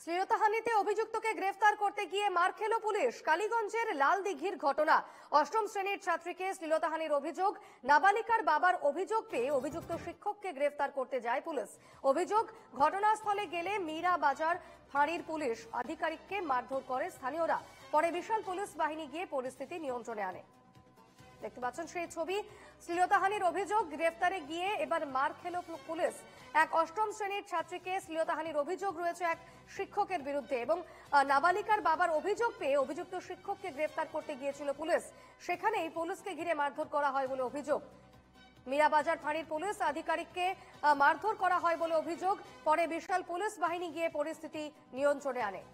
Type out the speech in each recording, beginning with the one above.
শ্লীলতাহানিতে অভিযুক্তকে গ্রেফতার করতে গিয়ে মার খেল পুলিশ। কালীগঞ্জের লালদিঘির ঘটনা। অষ্টম শ্রেণীর ছাত্রীকে শ্লীলতাহানির অভিযোগ, নাবালিকার বাবার অভিযোগ পেয়ে অভিযুক্ত শিক্ষককে গ্রেফতার করতে যায় পুলিশ। অভিযোগ, ঘটনাস্থলে গেলে মীরা বাজার ফাঁড়ির পুলিশ আধিকারিককে মারধর করে স্থানীয়রা। পরে বিশাল পুলিশ বাহিনী গিয়ে পরিস্থিতি নিয়ন্ত্রণে আনে। দেখতে পাচ্ছেন সেই ছবি। শ্লীলতাহানির অভিযোগ, গ্রেফতারে গিয়ে এবার মার খেল পুলিশ। এক অষ্টম শ্রেণীর ছাত্রীকে শ্লীলতাহানির অভিযোগ রয়েছে এক শিক্ষকের বিরুদ্ধে এবং নাবালিকার বাবার অভিযোগ পেয়ে অভিযুক্ত শিক্ষককে গ্রেফতার করতে গিয়েছিল পুলিশ। সেখানেই পুলিশকে ঘিরে মারধর করা হয় বলে অভিযোগ। মীরাবাজার ফাঁড়ির পুলিশ আধিকারিককে মারধর করা হয় বলে অভিযোগ। পরে বিশাল পুলিশ বাহিনী গিয়ে পরিস্থিতি নিয়ন্ত্রণে আনে।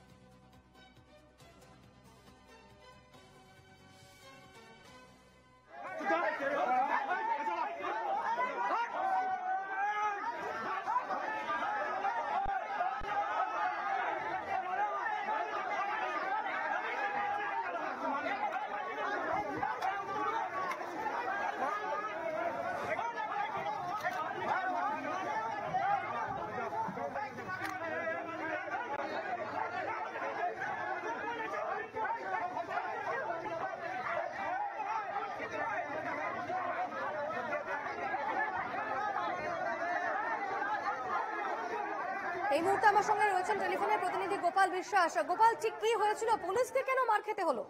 এই মুহূর্তে আমার সঙ্গে রয়েছেন টেলিফোনের প্রতিনিধি গোপাল বিশ্বাস। গোপাল, ঠিক কি হয়েছিল? পুলিশকে কেন মার খেতে হলো?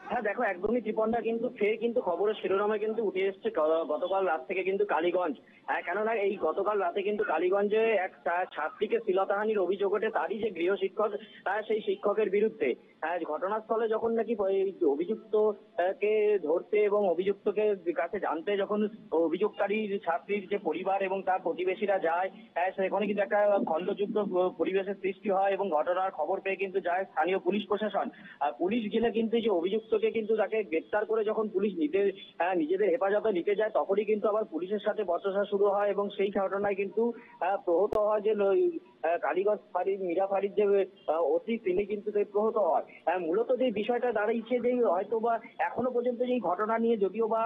হ্যাঁ দেখো, একদমই ত্রিপন্ডা কিন্তু ফের কিন্তু খবরের শিরোনামে কিন্তু উঠে এসছে গতকাল রাত থেকে কিন্তু কালীগঞ্জ। কেননা এই গতকাল রাতে কিন্তু কালীগঞ্জে এক ছাত্রীকে শ্লীলতাহানির অভিযোগ ওঠে তারই যে গৃহ শিক্ষক সেই শিক্ষকের বিরুদ্ধে। ঘটনাস্থলে যখন নাকি অভিযুক্তকে ধরতে এবং অভিযুক্তকে কাছে জানতে যখন অভিযোগকারী ছাত্রীর যে পরিবার এবং তার প্রতিবেশীরা যায়, সেখানে কিন্তু একটা খণ্ডযুদ্ধ পরিবেশের সৃষ্টি হয় এবং ঘটনার খবর পেয়ে কিন্তু যায় স্থানীয় পুলিশ প্রশাসন। পুলিশ গেলে কিন্তু যে অভিযুক্তকে কিন্তু তাকে গ্রেপ্তার করে যখন পুলিশ নিজেদের হেফাজতে নিতে যায়, তখনই কিন্তু আবার পুলিশের সাথে বচসা শুরু হয় এবং সেই ঘটনায় কিন্তু প্রহত হয় যে কালীগঞ্জ ফাঁড়ির মীরা ফাঁড়ির যে ওসি তিনি কিন্তু প্রহত হয়। মূলত যে বিষয়টা দাঁড়িয়েছে যে হয়তো বা এখনো পর্যন্ত যে ঘটনা নিয়ে যদিও বা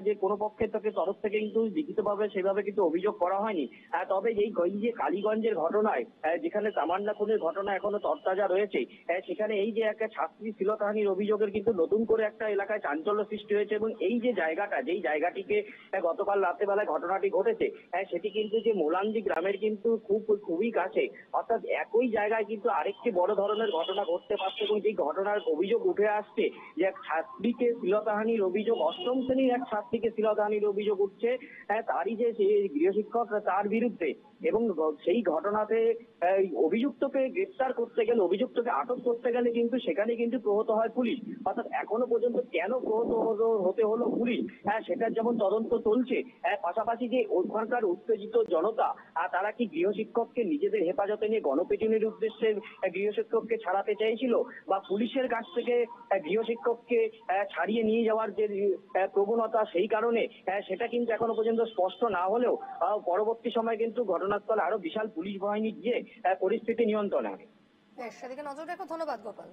যে কোনো পক্ষের তরফ থেকে কিন্তু লিখিতভাবে সেভাবে কিন্তু অভিযোগ করা হয়নি। তবে এই যে কালীগঞ্জের ঘটনায় যেখানে তামান্না খুনের ঘটনা এখনো তরতাজা রয়েছে, সেখানে এই যে একটা ছাত্রী শ্লীলতাহানির অভিযোগের কিন্তু নতুন করে একটা এলাকায় চাঞ্চল্য সৃষ্টি হয়েছে এবং এই যে যেই জায়গাটিকে গতকাল রাত্রেবেলায় ঘটনাটি ঘটেছে, সেটি কিন্তু যে মোলান্দি গ্রামের কিন্তু খুবই কাছে। অর্থাৎ একই জায়গায় কিন্তু আরেকটি বড় ধরনের ঘটনা ঘটতে পারছে এবং যে ঘটনার অভিযোগ উঠে আসছে যে এক ছাত্রীকে শ্লীলতাহানির অভিযোগ, অষ্টম শ্রেণীর এক ছাত্রীকে শ্লীলতাহানির অভিযোগ উঠছে তারই যে গৃহশিক্ষক তার বিরুদ্ধে। এবং সেই ঘটনাতে অভিযুক্তকে গ্রেপ্তার করতে গেলে, অভিযুক্তকে আটক করতে গেলে কিন্তু সেখানে কিন্তু প্রহত হয় পুলিশ। অর্থাৎ এখনো পর্যন্ত কেন প্রহত হতে হলো পুলিশ, সেটার যেমন তদন্ত চলছে। পাশাপাশি যে ওখানকার উত্তেজিত জনতা তারা কি গৃহশিক্ষককে নিজেদের হেফাজতে নিয়ে গণপিটুনির উদ্দেশ্যে গৃহশিক্ষককে ছাড়াতে চাইছিল, বা পুলিশের কাছ থেকে গৃহশিক্ষককে ছাড়িয়ে নিয়ে যাওয়ার যে প্রবণতা সেই কারণে, সেটা কিন্তু এখনো পর্যন্ত স্পষ্ট না হলেও পরবর্তী সময় কিন্তু ঘটনাস্থলে আরো বিশাল পুলিশ বাহিনী গিয়ে পরিস্থিতি নিয়ন্ত্রণে আনে। সেদিকে নজর রাখো। ধন্যবাদ গোপাল।